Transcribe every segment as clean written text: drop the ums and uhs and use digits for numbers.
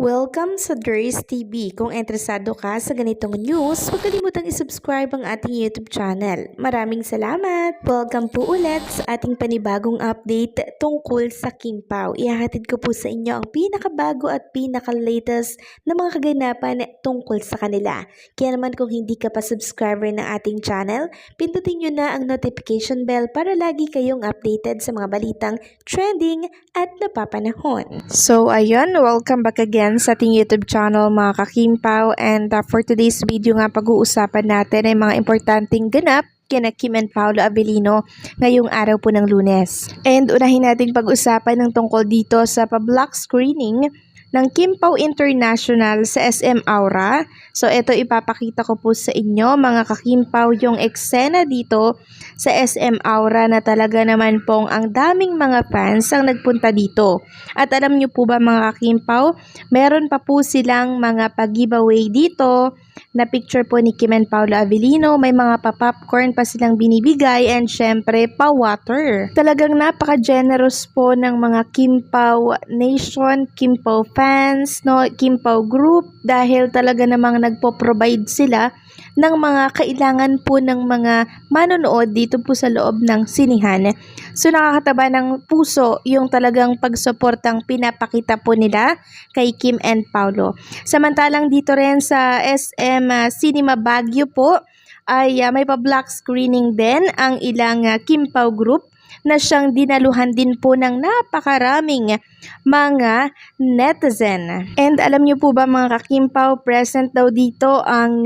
Welcome sa Dries TV. Kung interesado ka sa ganitong news, huwag kalimutang isubscribe ang ating YouTube channel. Maraming salamat! Welcome po ulit sa ating panibagong update tungkol sa Kim Pao. Ihahatid ko po sa inyo ang pinakabago at pinaka-latest na mga kaganapan tungkol sa kanila. Kaya naman kung hindi ka pa subscriber ng ating channel, pindutin nyo na ang notification bell para lagi kayong updated sa mga balitang trending at napapanahon. So ayun, welcome back again sa ating YouTube channel mga ka-Kim Pao, and for today's video nga pag-uusapan natin ay mga importanteng ganap kina Kim and Paolo Avellino ngayong araw po ng Lunes. And unahin natin pag-usapan ng tungkol dito sa pa-block screening ng Kim Pao International sa SM Aura. So ito ipapakita ko po sa inyo mga ka-Kim Pao yung eksena dito sa SM Aura na talaga naman pong ang daming mga fans ang nagpunta dito. At alam nyo po ba mga ka-Kim Pao, meron pa po silang mga pag-giveaway dito na picture po ni Kim and Paolo Avellino. May mga pa-popcorn pa silang binibigay and syempre pa-water. Talagang napaka-generous po ng mga Kim Pao Nation, Kim Pao fans, no, Kim Pao group, dahil talaga namang nagpo-provide sila ng mga kailangan po ng mga manonood dito po sa loob ng sinihan. So nakakataba ng puso yung talagang pagsuportang pinapakita po nila kay Kim and Paolo. Samantalang dito rin sa SM Cinema Baguio po ay may pa-block screening din ang ilang Kim Pao group na siyang dinaluhan din po ng napakaraming mga netizen. And alam niyo po ba mga ka-Kim Pao, present daw dito ang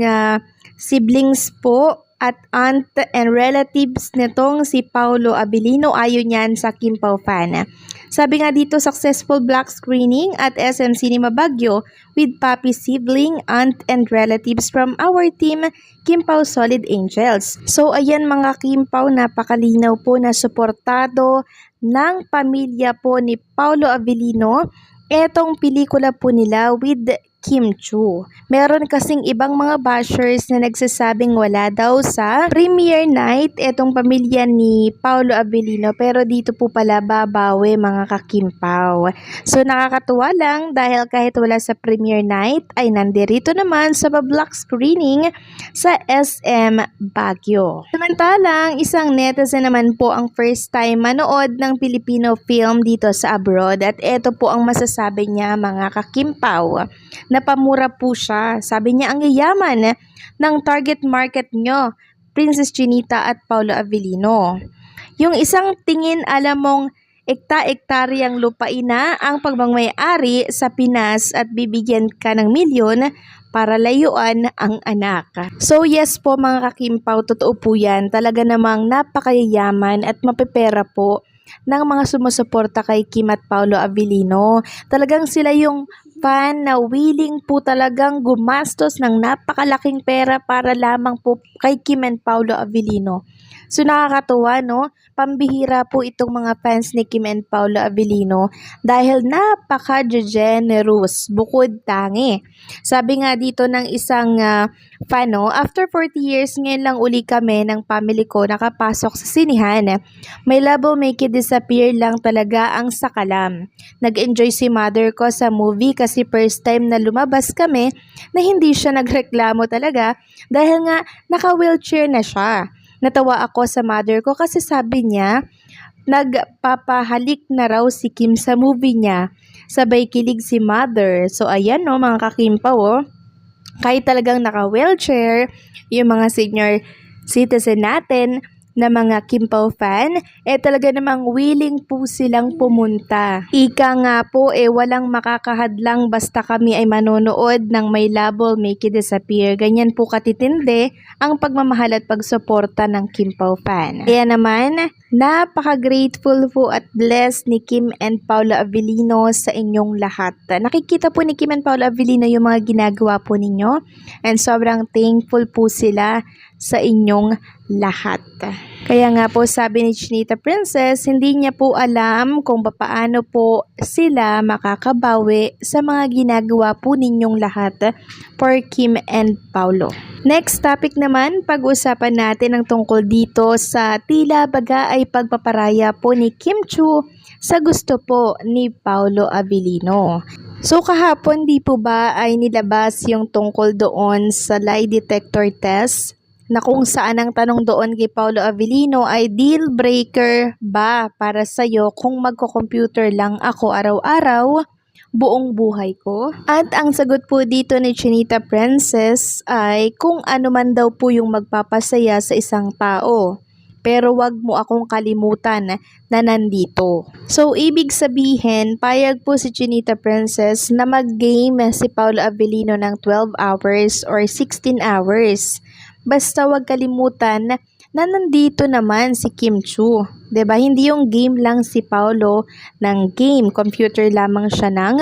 siblings po at aunt and relatives nitong si Paolo Avellino, ayon yan sa Kim Pao fan. Sabi nga dito, successful block screening at SM Cinema Baguio with Papi sibling, aunt and relatives from our team Kim Pao Solid Angels. So ayan mga Kim Pao, napakalinaw po na suportado ng pamilya po ni Paolo Avellino etong pelikula po nila with Kim Chiu. Meron kasing ibang mga bashers na nagsasabing wala daw sa premiere night etong pamilya ni Paolo Avellino, pero dito po pala babawi mga ka-Kim Pao. So nakakatuwa lang dahil kahit wala sa premiere night ay nandirito naman sa block screening sa SM Baguio. Samantalang isang netizen naman po ang first time manood ng Filipino film dito sa abroad, at eto po ang masasabi niya mga ka-Kim Pao. Napamura po siya. Sabi niya ang yayaman ng target market nyo, Princess Chinita at Paolo Avellino. Yung isang tingin alam mong ekta-ektaryang lupain na ang pagmamay-ari sa Pinas at bibigyan ka ng milyon para layuan ang anak. So yes po mga ka-Kim Pao, totoo po yan. Talaga namang napakayayaman at mapepera po ng mga sumusuporta kay Kim at Paolo Avellino. Talagang sila yung fan na willing po talagang gumastos ng napakalaking pera para lamang po kay Kim and Paolo Avellino. So nakakatuwa, no? Pambihira po itong mga fans ni Kim and Paolo Avellino dahil napaka-generous, bukod tangi. Sabi nga dito ng isang fan, no? After 40 years ngayon lang uli kami ng family ko nakapasok sa sinihan. May labo make it disappear lang talaga ang sakalam. Nag-enjoy si mother ko sa movie kasi first time na lumabas kami na hindi siya nagreklamo talaga dahil nga naka-wheelchair na siya. Natawa ako sa mother ko kasi sabi niya, nagpapahalik na raw si Kim sa movie niya. Sabay kilig si mother. So ayan no mga ka-Kim Pao, kahit talagang naka-wheelchair, yung mga senior citizen natin na mga Kim Pao fan, talaga namang willing po silang pumunta. Ika nga po, walang makakahadlang basta kami ay manonood ng may label make it disappear. Ganyan po katitindi ang pagmamahal at pagsuporta ng Kim Pao fan. Kaya naman, napaka-grateful po at blessed ni Kim and Paolo Avellino sa inyong lahat. Nakikita po ni Kim and Paolo Avellino yung mga ginagawa po ninyo, and sobrang thankful po sila sa inyong lahat. Kaya nga po sabi ni Chinita Princess, hindi niya po alam kung paano po sila makakabawi sa mga ginagawa po ninyong lahat for Kim and Paolo. Next topic naman, pag-usapan natin ang tungkol dito sa tila baga ay pagpaparaya po ni Kim Chiu sa gusto po ni Paolo Avellino. So kahapon di po ba ay nilabas yung tungkol doon sa lie detector test na kung saan ang tanong doon kay Paolo Avellino ay deal breaker ba para sa'yo kung magko-computer lang ako araw-araw buong buhay ko? At ang sagot po dito ni Chinita Princess ay kung ano man daw po yung magpapasaya sa isang tao. Pero wag mo akong kalimutan na nandito. So, ibig sabihin, payag po si Chinita Princess na mag-game si Paolo Avellino ng 12 hours or 16 hours. Basta wag kalimutan na nandito naman si Kim Chu. 'Di ba? Hindi yung game lang si Paolo ng game. Computer lamang siya ng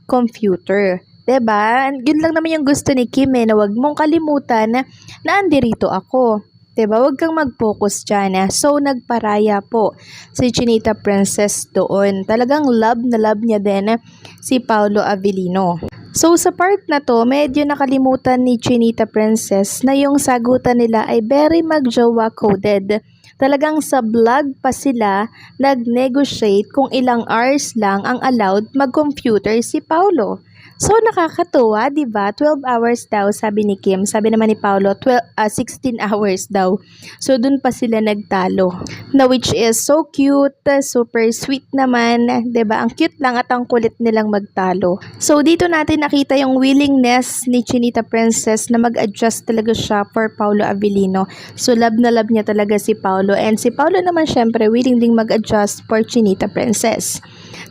computer. 'Di ba? Yun lang naman yung gusto ni Kim na wag mong kalimutan na andirito ako. 'Di ba? Huwag kang mag-focus dyan. So, nagparaya po si Chinita Princess doon. Talagang love na love niya din si Paolo Avellino. So, sa part na to, medyo nakalimutan ni Chinita Princess na yung sagutan nila ay very magjowa coded. Talagang sa vlog pa sila nag-negotiate kung ilang hours lang ang allowed mag-computer si Paolo. So, nakakatuwa, di ba? 12 hours daw, sabi ni Kim. Sabi naman ni Paolo, 16 hours daw. So, dun pa sila nagtalo. Na which is so cute, super sweet naman, di ba? Ang cute lang at ang kulit nilang magtalo. So, dito natin nakita yung willingness ni Chinita Princess na mag-adjust talaga siya for Paolo Avellino. So, love na love niya talaga si Paolo. And si Paolo naman, syempre, willing ding mag-adjust for Chinita Princess.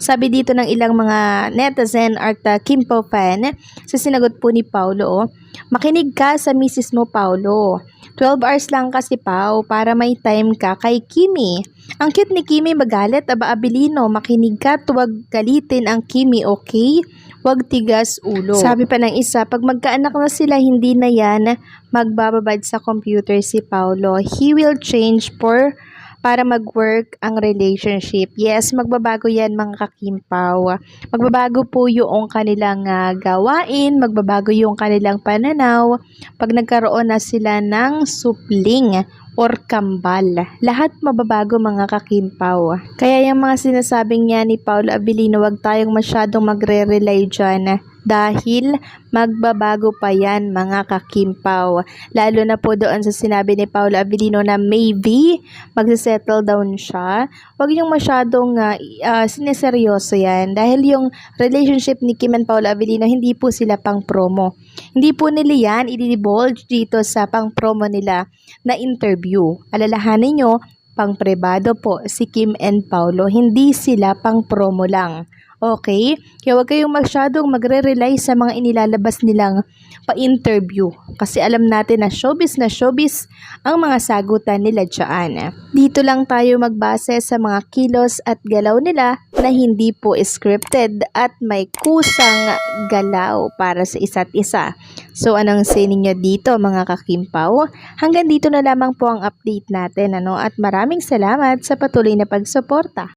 Sabi dito ng ilang mga netizen at Kimpo fan, sa sinagot po ni Paolo, makinig ka sa misis mo, Paolo. 12 hours lang kasi, Pao, para may time ka kay Kimi. Ang cute ni Kimi magalit, Avellino, makinig ka, tuwag galitin ang Kimi, okay? Huwag tigas ulo. Sabi pa ng isa, pag magkaanak na sila, hindi na yan magbababad sa computer si Paolo. He will change para mag-work ang relationship. Yes, magbabago yan mga kakimpaw. Magbabago po yung kanilang gawain, magbabago yung kanilang pananaw pag nagkaroon na sila ng supling or kambal. Lahat mababago mga kakimpaw. Kaya yung mga sinasabing niya ni Paolo Avellino, wag tayong masyadong magre-rely dyan dahil magbabago pa yan mga kakimpaw. Lalo na po doon sa sinabi ni Paolo Avellino na maybe magsisettle down siya. Huwag yung masyadong sineseryoso yan dahil yung relationship ni Kim and Paolo Avellino hindi po sila pang promo. Hindi po nila yan i-divulge dito sa pang promo nila na interview. Alalahanin nyo, pang pribado po si Kim and Paolo, hindi sila pang promo lang. Okay? Kaya huwag kayong masyadong magre-rely sa mga inilalabas nilang pa-interview. Kasi alam natin na showbiz ang mga sagutan nila dyan. Dito lang tayo magbase sa mga kilos at galaw nila na hindi po scripted at may kusang galaw para sa isa't isa. So, anong say ninyo dito mga kakimpaw? Hanggang dito na lamang po ang update natin. At maraming salamat sa patuloy na pagsuporta.